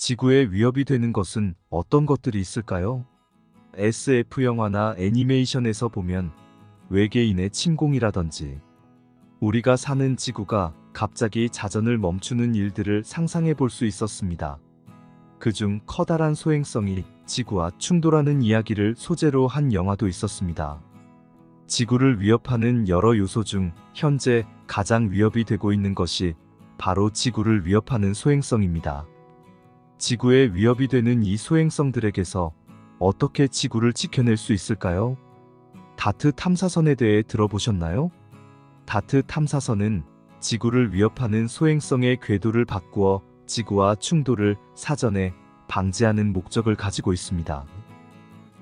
지구에 위협이 되는 것은 어떤 것들이 있을까요? SF 영화나 애니메이션에서 보면 외계인의 침공이라든지 우리가 사는 지구가 갑자기 자전을 멈추는 일들을 상상해 볼 수 있었습니다. 그중 커다란 소행성이 지구와 충돌하는 이야기를 소재로 한 영화도 있었습니다. 지구를 위협하는 여러 요소 중 현재 가장 위협이 되고 있는 것이 바로 지구를 위협하는 소행성입니다. 지구에 위협이 되는 이 소행성들에게서 어떻게 지구를 지켜낼 수 있을까요? 다트 탐사선에 대해 들어보셨나요? 다트 탐사선은 지구를 위협하는 소행성의 궤도를 바꾸어 지구와 충돌을 사전에 방지하는 목적을 가지고 있습니다.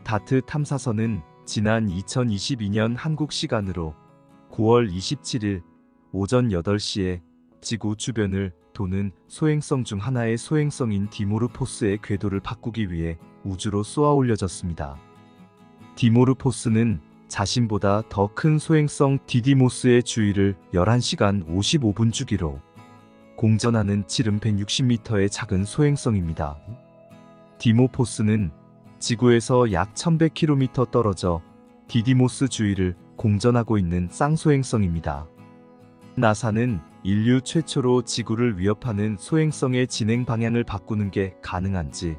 다트 탐사선은 지난 2022년 한국 시간으로 9월 27일 오전 8시에 지구 주변을 도는 소행성 중 하나의 소행성인 디모르포스의 궤도를 바꾸기 위해 우주로 쏘아 올려졌습니다. 디모르포스는 자신보다 더 큰 소행성 디디모스의 주위를 11시간 55분 주기로 공전하는 지름 160m의 작은 소행성입니다. 디모포스는 지구에서 약 1100km 떨어져 디디모스 주위를 공전하고 있는 쌍소행성입니다. 나사는 인류 최초로 지구를 위협하는 소행성의 진행 방향을 바꾸는 게 가능한지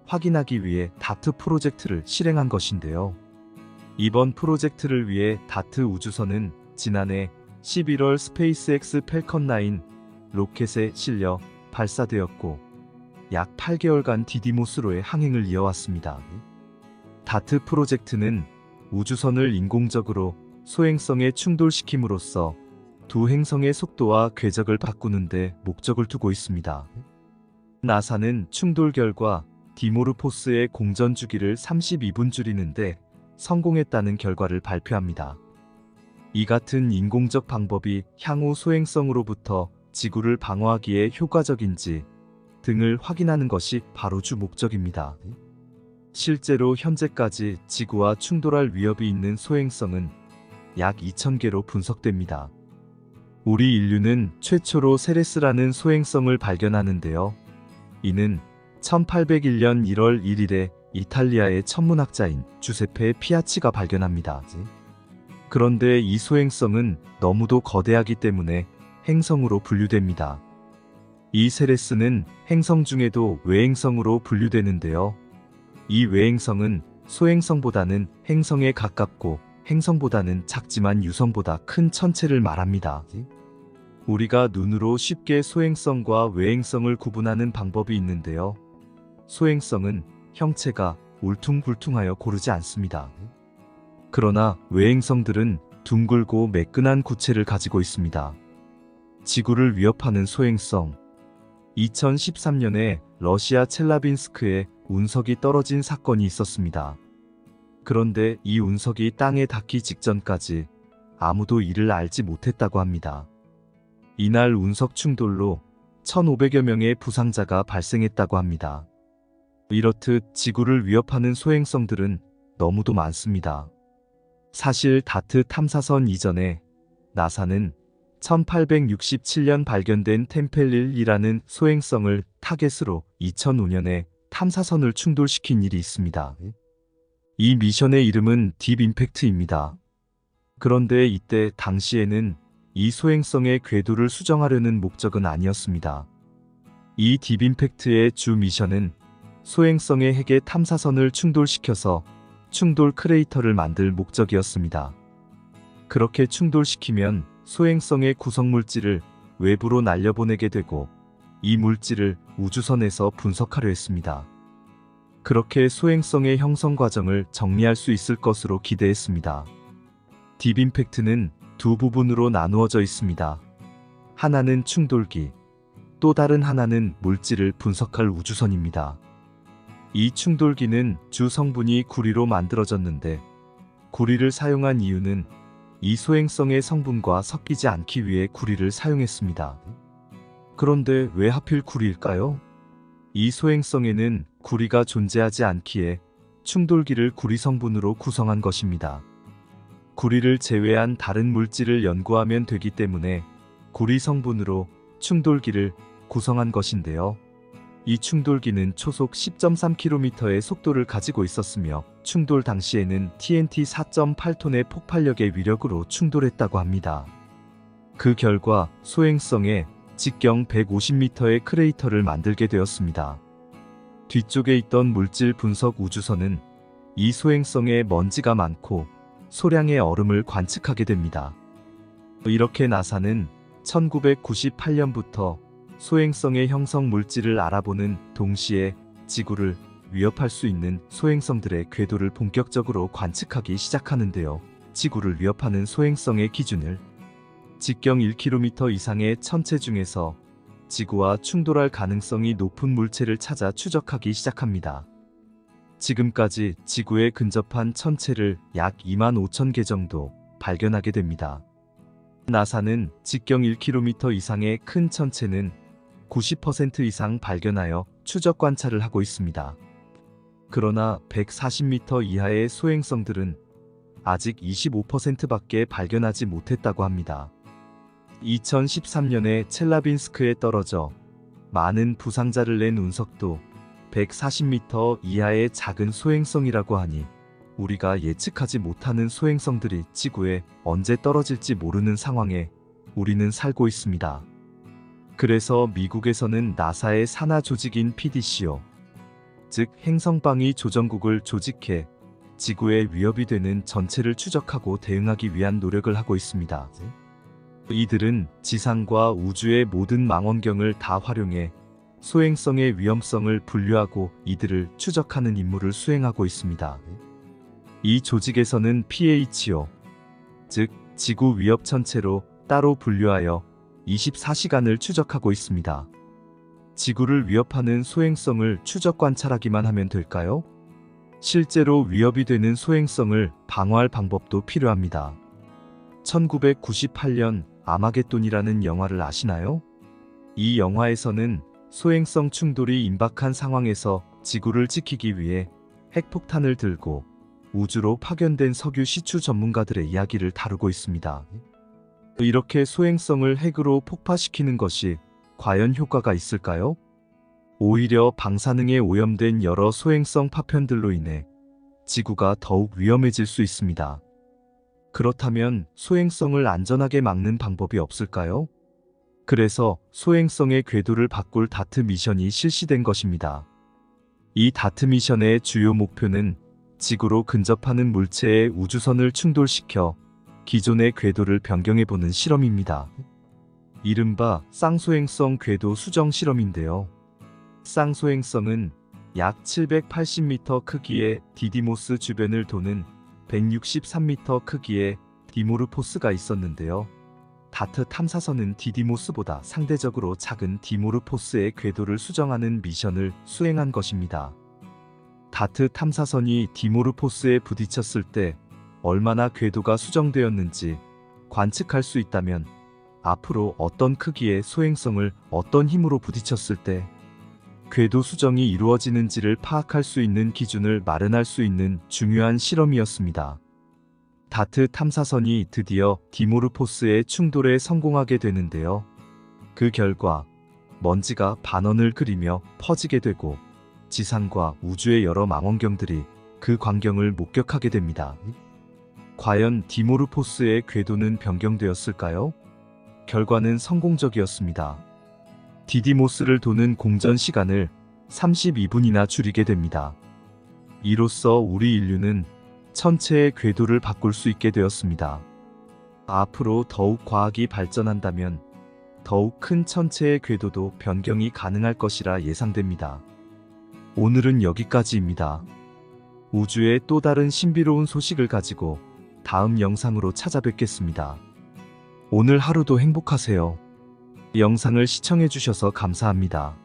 확인하기 위해 다트 프로젝트를 실행한 것인데요. 이번 프로젝트를 위해 다트 우주선은 지난해 11월 스페이스X 팰컨 9 로켓에 실려 발사되었고 약 8개월간 디디모스로의 항행을 이어왔습니다. 다트 프로젝트는 우주선을 인공적으로 소행성에 충돌시킴으로써 두 행성의 속도와 궤적을 바꾸는 데 목적을 두고 있습니다. 나사는 충돌 결과 디모르포스의 공전 주기를 32분 줄이는데 성공했다는 결과를 발표합니다. 이 같은 인공적 방법이 향후 소행성으로부터 지구를 방어하기에 효과적인지 등을 확인하는 것이 바로 주 목적입니다. 실제로 현재까지 지구와 충돌할 위협이 있는 소행성은 약 2000개로 분석됩니다. 우리 인류는 최초로 세레스라는 소행성을 발견하는데요. 이는 1801년 1월 1일에 이탈리아의 천문학자인 주세페 피아치가 발견합니다. 그런데 이 소행성은 너무도 거대하기 때문에 행성으로 분류됩니다. 이 세레스는 행성 중에도 외행성으로 분류되는데요. 이 외행성은 소행성보다는 행성에 가깝고 행성보다는 작지만 유성보다 큰 천체를 말합니다. 우리가 눈으로 쉽게 소행성과 외행성을 구분하는 방법이 있는데요. 소행성은 형체가 울퉁불퉁하여 고르지 않습니다. 그러나 외행성들은 둥글고 매끈한 구체를 가지고 있습니다. 지구를 위협하는 소행성. 2013년에 러시아 첼라빈스크에 운석이 떨어진 사건이 있었습니다. 그런데 이 운석이 땅에 닿기 직전까지 아무도 이를 알지 못했다고 합니다. 이날 운석 충돌로 1,500여 명의 부상자가 발생했다고 합니다. 이렇듯 지구를 위협하는 소행성들은 너무도 많습니다. 사실 다트 탐사선 이전에 나사는 1867년 발견된 템펠1이라는 소행성을 타겟으로 2005년에 탐사선을 충돌시킨 일이 있습니다. 이 미션의 이름은 딥 임팩트입니다. 그런데 이때 당시에는 이 소행성의 궤도를 수정하려는 목적은 아니었습니다. 이 딥 임팩트의 주 미션은 소행성의 핵에 탐사선을 충돌시켜서 충돌 크레이터를 만들 목적이었습니다. 그렇게 충돌시키면 소행성의 구성물질을 외부로 날려보내게 되고 이 물질을 우주선에서 분석하려 했습니다. 그렇게 소행성의 형성 과정을 정리할 수 있을 것으로 기대했습니다. 딥 임팩트는 두 부분으로 나누어져 있습니다. 하나는 충돌기, 또 다른 하나는 물질을 분석할 우주선입니다. 이 충돌기는 주 성분이 구리로 만들어졌는데 구리를 사용한 이유는 이 소행성의 성분과 섞이지 않기 위해 구리를 사용했습니다. 그런데 왜 하필 구리일까요? 이 소행성에는 구리가 존재하지 않기에 충돌기를 구리 성분으로 구성한 것입니다. 구리를 제외한 다른 물질을 연구하면 되기 때문에 구리 성분으로 충돌기를 구성한 것인데요. 이 충돌기는 초속 10.3km의 속도를 가지고 있었으며 충돌 당시에는 TNT 4.8톤의 폭발력의 위력으로 충돌했다고 합니다. 그 결과 소행성에 직경 150m의 크레이터를 만들게 되었습니다. 뒤쪽에 있던 물질 분석 우주선은 이 소행성에 먼지가 많고 소량의 얼음을 관측하게 됩니다. 이렇게 나사는 1998년부터 소행성의 형성 물질을 알아보는 동시에 지구를 위협할 수 있는 소행성들의 궤도를 본격적으로 관측하기 시작하는데요. 지구를 위협하는 소행성의 기준을 직경 1km 이상의 천체 중에서 지구와 충돌할 가능성이 높은 물체를 찾아 추적하기 시작합니다. 지금까지 지구에 근접한 천체를 약 25,000개 정도 발견하게 됩니다. 나사는 직경 1km 이상의 큰 천체는 90% 이상 발견하여 추적 관찰을 하고 있습니다. 그러나 140m 이하의 소행성들은 아직 25%밖에 발견하지 못했다고 합니다. 2013년에 첼라빈스크에 떨어져 많은 부상자를 낸 운석도 140m 이하의 작은 소행성이라고 하니 우리가 예측하지 못하는 소행성들이 지구에 언제 떨어질지 모르는 상황에 우리는 살고 있습니다. 그래서 미국에서는 나사의 산하 조직인 PDCO, 즉 행성방위 조정국을 조직해 지구에 위협이 되는 전체를 추적하고 대응하기 위한 노력을 하고 있습니다. 이들은 지상과 우주의 모든 망원경을 다 활용해 소행성의 위험성을 분류하고 이들을 추적하는 임무를 수행하고 있습니다. 이 조직에서는 PHO, 즉 지구 위협 천체로 따로 분류하여 24시간을 추적하고 있습니다. 지구를 위협하는 소행성을 추적 관찰하기만 하면 될까요? 실제로 위협이 되는 소행성을 방어할 방법도 필요합니다. 1998년 아마겟돈이라는 영화를 아시나요? 이 영화에서는 소행성 충돌이 임박한 상황에서 지구를 지키기 위해 핵폭탄을 들고 우주로 파견된 석유 시추 전문가들의 이야기를 다루고 있습니다. 이렇게 소행성을 핵으로 폭파시키는 것이 과연 효과가 있을까요? 오히려 방사능에 오염된 여러 소행성 파편들로 인해 지구가 더욱 위험해질 수 있습니다. 그렇다면 소행성을 안전하게 막는 방법이 없을까요? 그래서 소행성의 궤도를 바꿀 다트 미션이 실시된 것입니다. 이 다트 미션의 주요 목표는 지구로 근접하는 물체의 우주선을 충돌시켜 기존의 궤도를 변경해보는 실험입니다. 이른바 쌍소행성 궤도 수정 실험인데요. 쌍소행성은 약 780m 크기의 디디모스 주변을 도는 163m 크기의 디모르포스가 있었는데요. 다트 탐사선은 디디모스보다 상대적으로 작은 디모르포스의 궤도를 수정하는 미션을 수행한 것입니다. 다트 탐사선이 디모르포스에 부딪혔을 때 얼마나 궤도가 수정되었는지 관측할 수 있다면 앞으로 어떤 크기의 소행성을 어떤 힘으로 부딪혔을 때 궤도 수정이 이루어지는지를 파악할 수 있는 기준을 마련할 수 있는 중요한 실험이었습니다. 다트 탐사선이 드디어 디모르포스의 충돌에 성공하게 되는데요. 그 결과 먼지가 반원을 그리며 퍼지게 되고 지상과 우주의 여러 망원경들이 그 광경을 목격하게 됩니다. 과연 디모르포스의 궤도는 변경되었을까요? 결과는 성공적이었습니다. 디디모스를 도는 공전 시간을 32분이나 줄이게 됩니다. 이로써 우리 인류는 천체의 궤도를 바꿀 수 있게 되었습니다. 앞으로 더욱 과학이 발전한다면 더욱 큰 천체의 궤도도 변경이 가능할 것이라 예상됩니다. 오늘은 여기까지입니다. 우주의 또 다른 신비로운 소식을 가지고 다음 영상으로 찾아뵙겠습니다. 오늘 하루도 행복하세요. 영상을 시청해주셔서 감사합니다.